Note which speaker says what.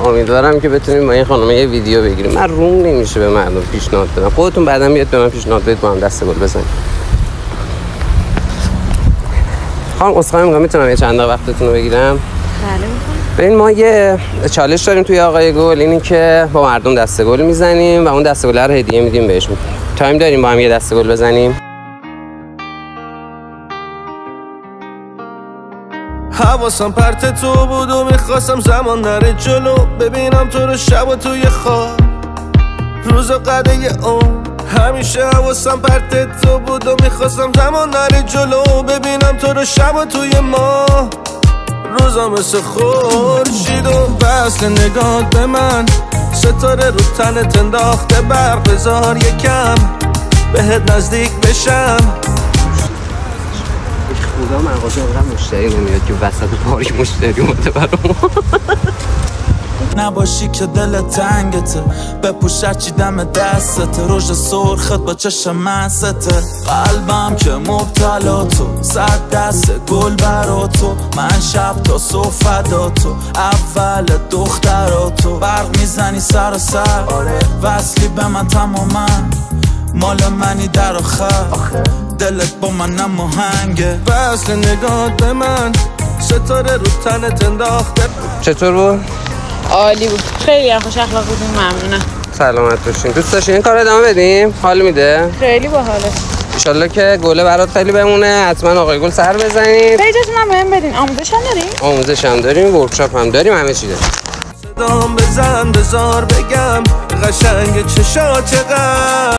Speaker 1: امیدوارم که بتونیم با این خانم یه ویدیو بگیریم. من روم نمیشه به مردم پیشنهاد بدم. خودتون بعداً بیاد به من پیشنهاد بدید با هم دسته گل بزنیم. خانم عذرخواهی می‌کنم میتونم یه چند دقیقه وقتتون رو بگیرم؟
Speaker 2: بله می‌خوام.
Speaker 1: ببین ما یه چالش داریم توی آقای گل، اینی که با مردم دسته گل میزنیم و اون دسته گل رو هدیه میدیم بهشون. تایم داریم با هم یه دسته گل بزنیم؟
Speaker 3: حواسم پرت تو بود و میخواستم زمان نره جلو، ببینم تو رو شب و توی خواب روز و قده اون. همیشه حواسم پرت تو بود و میخواستم زمان نره جلو، ببینم تو رو شب و توی ما روزا مثل خورشید و وصل نگاه به من، ستاره رو تنت انداخته برق، بذار یکم بهت نزدیک بشم.
Speaker 1: خدا مغازه اونقدر مشتری نمیاد که وسط پاریک مشتری اومده برام.
Speaker 4: نباشی که دل تنگته، بپوش هرچی دم دستته، رژ سرخت با چشم مسته، قلبم که مبتلا تو، صد دست گل برا تو، من شب تا صبح فدا تو، اول دخترا تو، برق میزنی سر و سر، وصلی به من تماما، مال منی در آخر، دلت با من هماهنگه،
Speaker 3: وصل نگاه به من، ستاره رو تنت انداخته.
Speaker 1: چطور بود؟
Speaker 2: عالی بود، خیلی هم خوش اخلاق بودیم، ممنونم.
Speaker 1: سلامت باشین. دوست داشتین این کار ادامه بدیم؟ حال میده؟
Speaker 2: خیلی باحاله.
Speaker 1: انشالله که گله برات خیلی بمونه. حتما آقای گل سر بزنید.
Speaker 2: پیجتون هم بهم بدین. آموزش هم داریم؟
Speaker 1: آموزش هم داریم، ورکشاپ هم داریم، همه چی داریم.
Speaker 3: صدام بزن بزار بگم قشنگ چشات چقدر